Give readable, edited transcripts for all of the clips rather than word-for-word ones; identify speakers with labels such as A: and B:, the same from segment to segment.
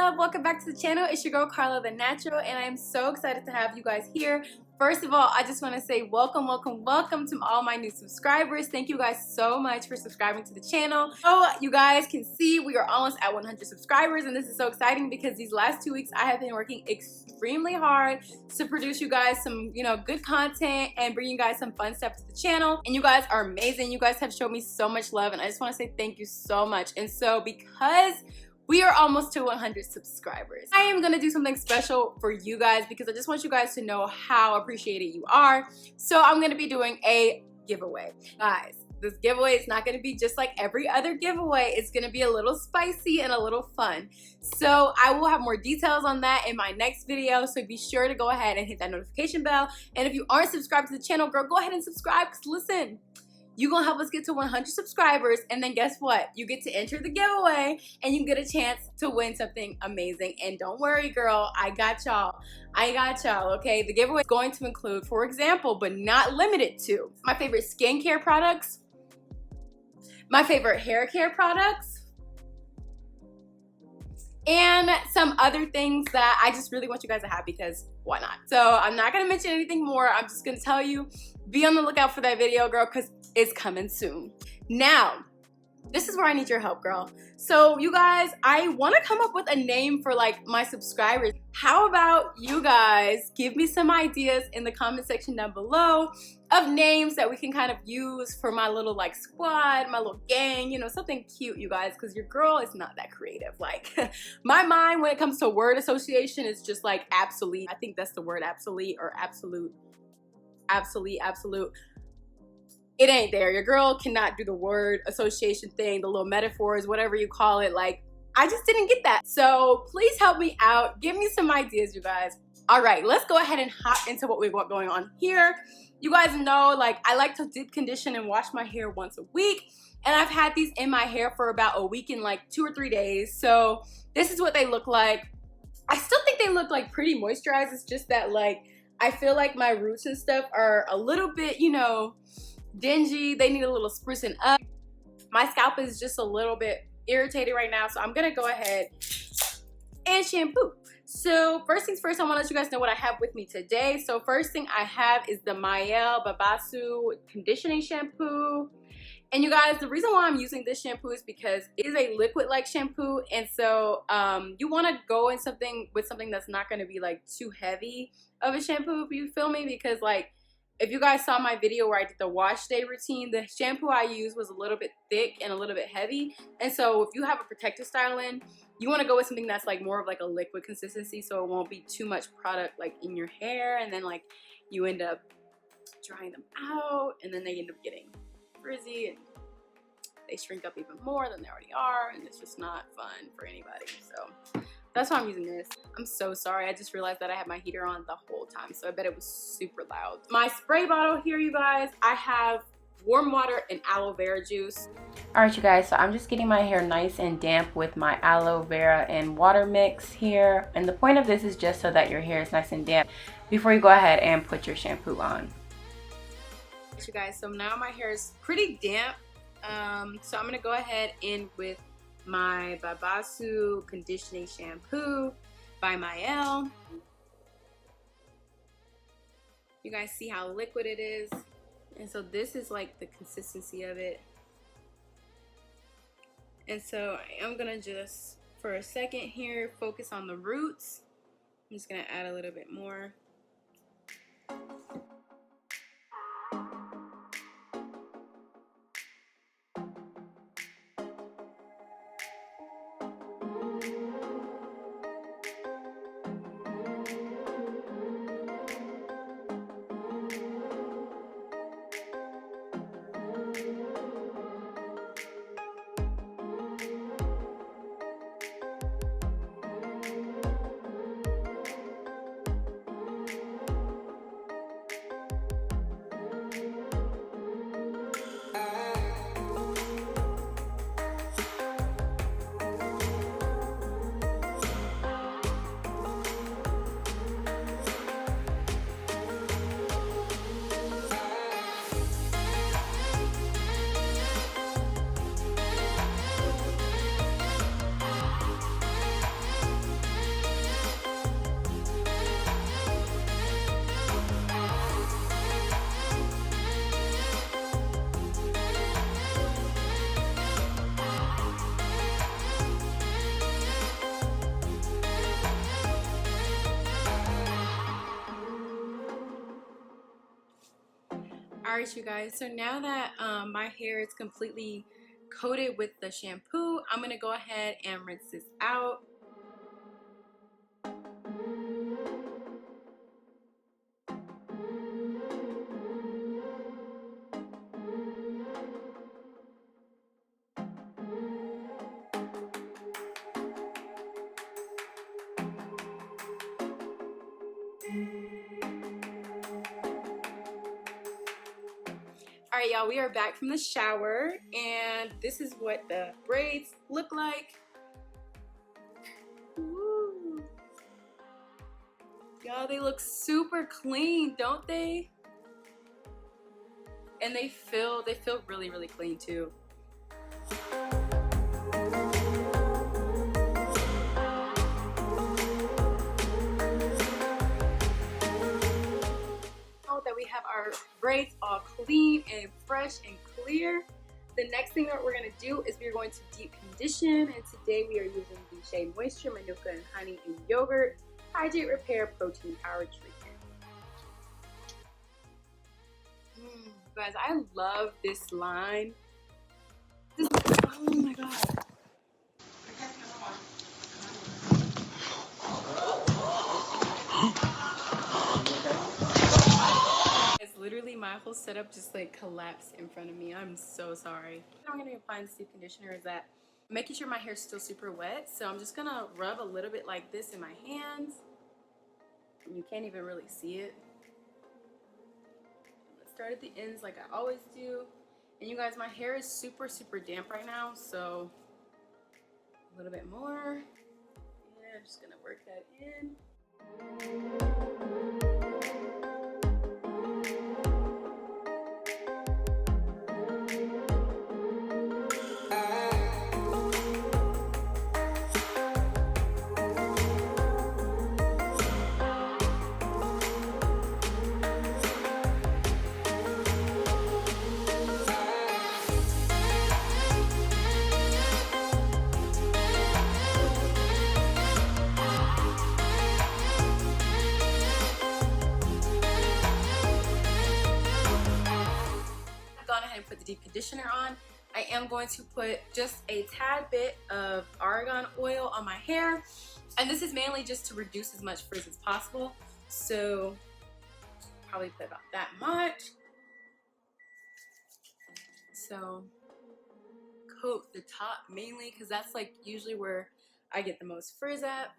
A: love? Welcome back to the channel. It's your girl Carla the Natural, and I am so excited to have you guys here. First of all, I just want to say welcome to all my new subscribers. Thank you guys so much for subscribing to the channel. So you guys can see we are almost at 100 subscribers, and this is so exciting because these last 2 weeks I have been working extremely hard to produce you guys some, good content and bring you guys some fun stuff to the channel. And you guys are amazing. You guys have showed me so much love, and I just want to say thank you so much. And so because we are almost to 100 subscribers, I am gonna do something special for you guys because I just want you guys to know how appreciated you are. So I'm gonna be doing a giveaway. Guys, this giveaway is not gonna be just like every other giveaway. It's gonna be a little spicy and a little fun. So I will have more details on that in my next video. So be sure to go ahead and hit that notification bell. And if you aren't subscribed to the channel, girl, go ahead and subscribe, because listen, you're gonna help us get to 100 subscribers, and then guess what? You get to enter the giveaway and you get a chance to win something amazing. And don't worry, girl, I got y'all. Okay? The giveaway is going to include, for example, but not limited to, my favorite skincare products, my favorite hair care products, and some other things that I just really want you guys to have, because why not? So I'm not gonna mention anything more. I'm just gonna tell you, be on the lookout for that video, girl, because it's coming soon. Now, this is where I need your help, girl. So you guys, I want to come up with a name for like my subscribers. How about you guys give me some ideas in the comment section down below of names that we can kind of use for my little like squad, my little gang, something cute, you guys, because your girl is not that creative. Like my mind when it comes to word association is just like obsolete. I think that's the word, obsolete or absolute. It ain't there. Your girl cannot do the word association thing, the little metaphors, whatever you call it. Like, I just didn't get that. So please help me out. Give me some ideas, you guys. All right, let's go ahead and hop into what we've got going on here. You guys know, like, I like to deep condition and wash my hair once a week. And I've had these in my hair for about a week and like 2 or 3 days. So this is what they look like. I still think they look like pretty moisturized. It's just that, like, I feel like my roots and stuff are a little bit, dingy. They need a little sprucing up. My scalp is just a little bit irritated right now, so I'm gonna go ahead and shampoo. So first things first, I want to let you guys know what I have with me today. So first thing I have is the Mielle Babasu conditioning shampoo. And you guys, the reason why I'm using this shampoo is because it is a liquid-like shampoo, and so you want to go in something that's not going to be like too heavy of a shampoo, if you feel me, because like if you guys saw my video where I did the wash day routine, the shampoo I used was a little bit thick and a little bit heavy. And so if you have a protective style in, you want to go with something that's like more of like a liquid consistency, so it won't be too much product like in your hair, and then like you end up drying them out, and then they end up getting frizzy and they shrink up even more than they already are, and it's just not fun for anybody. So that's why I'm using this. I'm so sorry. I just realized that I had my heater on the whole time, so I bet it was super loud. My spray bottle here, you guys, I have warm water and aloe vera juice. All right, you guys, so I'm just getting my hair nice and damp with my aloe vera and water mix here. And the point of this is just so that your hair is nice and damp before you go ahead and put your shampoo on. You guys, so now my hair is pretty damp. So I'm gonna go ahead in with my Babasu conditioning shampoo by Mielle. You guys see how liquid it is? And so this is like the consistency of it. And so I am gonna just, for a second here, focus on the roots. I'm just gonna add a little bit more. Alright you guys, so now that my hair is completely coated with the shampoo, I'm going to go ahead and rinse this out. Alright y'all, we are back from the shower and this is what the braids look like. Y'all, they look super clean, don't they? And they feel really, really clean too. That we have our braids all clean and fresh and clear. The next thing that we're going to do is we're going to deep condition, and today we are using the Shea Moisture Manuka and Honey and Yogurt Hydrate Repair Protein Power Treatment. Guys, I love this line. Oh my god. Literally my whole setup just like collapsed in front of me. I'm so sorry. I'm going to be applying this deep conditioner is that making sure my hair is still super wet. So I'm just going to rub a little bit like this in my hands. And you can't even really see it. I'm going to start at the ends like I always do. And you guys, my hair is super, super damp right now. So a little bit more. Yeah, I'm just going to work that in. Put the deep conditioner on. I am going to put just a tad bit of argan oil on my hair, and this is mainly just to reduce as much frizz as possible, so probably put about that much. So coat the top mainly because that's like usually where I get the most frizz at.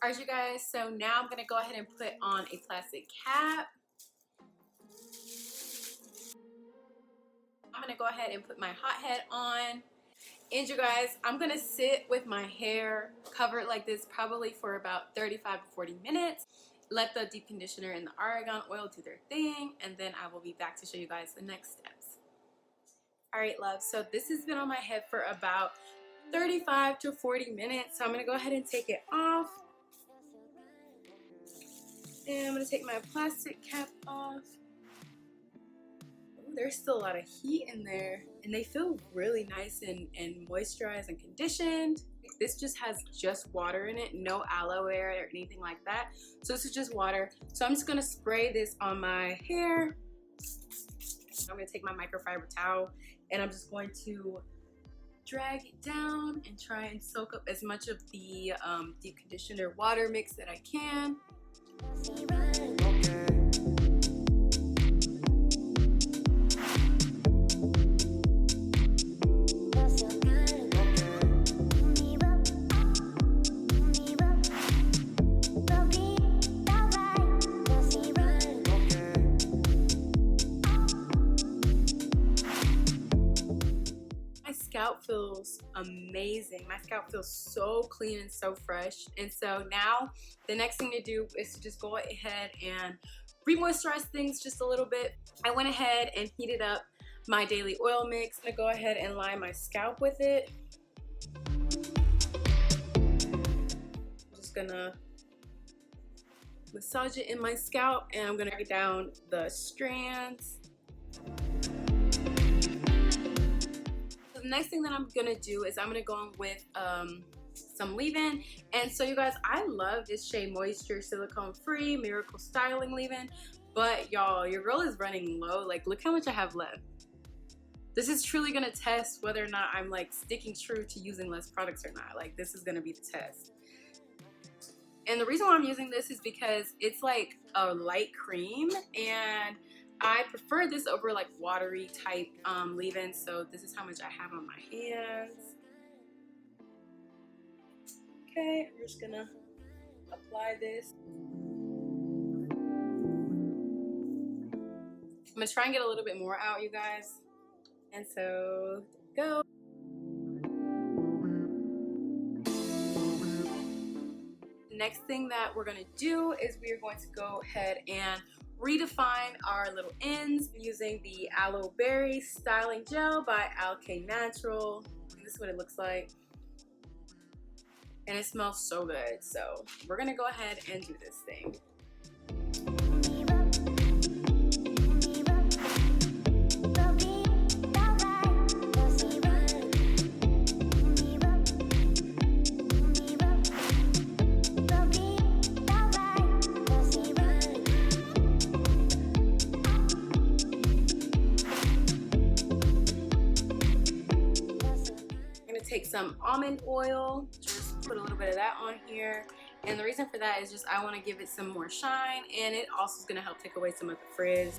A: Alright you guys, so now I'm gonna go ahead and put on a plastic cap. I'm gonna go ahead and put my hot head on. And you guys, I'm gonna sit with my hair covered like this probably for about 35 to 40 minutes. Let the deep conditioner and the argan oil do their thing, and then I will be back to show you guys the next steps. Alright love, so this has been on my head for about 35 to 40 minutes. So I'm gonna go ahead and take it off. And I'm gonna take my plastic cap off. There's still a lot of heat in there, and they feel really nice and moisturized and conditioned. This just has just water in it, no aloe vera or anything like that. So this is just water. So I'm just gonna spray this on my hair. I'm gonna take my microfiber towel and I'm just going to drag it down and try and soak up as much of the deep conditioner water mix that I can. Scalp feels amazing. My scalp feels so clean and so fresh. And so now the next thing to do is to just go ahead and re-moisturize things just a little bit. I went ahead and heated up my daily oil mix. I'm gonna go ahead and line my scalp with it. I'm just gonna massage it in my scalp, and I'm gonna break down the strands. The next thing that I'm gonna do is I'm gonna go in with some leave-in. And so you guys, I love this Shea Moisture silicone free miracle styling leave-in, But y'all, your girl is running low. Like, look how much I have left. This is truly gonna test whether or not I'm like sticking true to using less products or not. Like, this is gonna be the test. And the reason why I'm using this is because it's like a light cream, and I prefer this over like watery type leave-ins. So this is how much I have on my hands. Okay, I'm just gonna apply this. I'm gonna try and get a little bit more out, you guys. And so, go. The next thing that we're gonna do is we are going to go ahead and redefine our little ends using the Aloe Berry Styling Gel by Alkay Natural. This is what it looks like. And it smells so good. So we're gonna go ahead and do this thing. Take some almond oil, just put a little bit of that on here, and the reason for that is just I want to give it some more shine, and it also is going to help take away some of the frizz.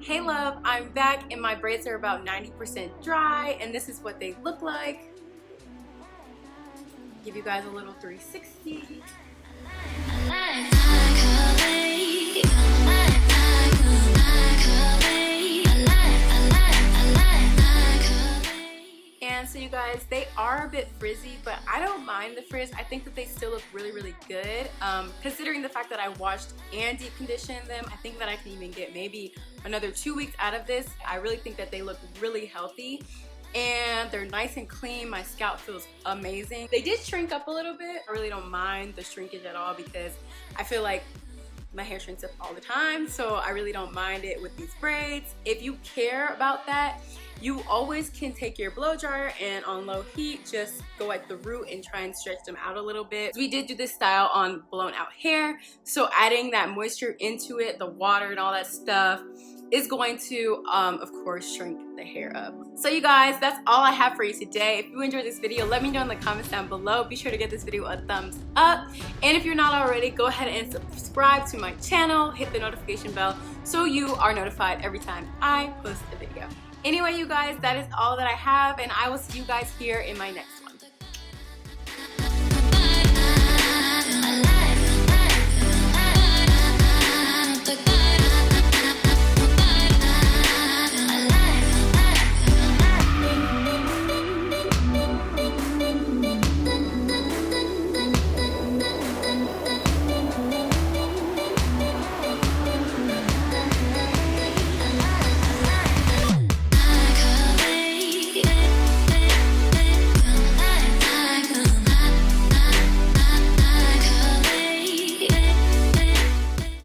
A: Hey love, I'm back and my braids are about 90% dry, and this is what they look like. Give you guys a little 360. And so you guys, they are a bit frizzy, but I don't mind the frizz. I think that they still look really, really good. Considering the fact that I washed and deep conditioned them, I think that I can even get maybe another 2 weeks out of this. I really think that they look really healthy and they're nice and clean. My scalp feels amazing. They did shrink up a little bit. I really don't mind the shrinkage at all because I feel like my hair shrinks up all the time, so I really don't mind it with these braids. If you care about that, you always can take your blow dryer and on low heat just go at the root and try and stretch them out a little bit. We did do this style on blown out hair, so adding that moisture into it, the water and all that stuff, is going to of course shrink the hair up. So you guys, that's all I have for you today. If you enjoyed this video, let me know in the comments down below. Be sure to give this video a thumbs up, and if you're not already, go ahead and subscribe to my channel, hit the notification bell so you are notified every time I post a video. Anyway, you guys, that is all that I have, and I will see you guys here in my next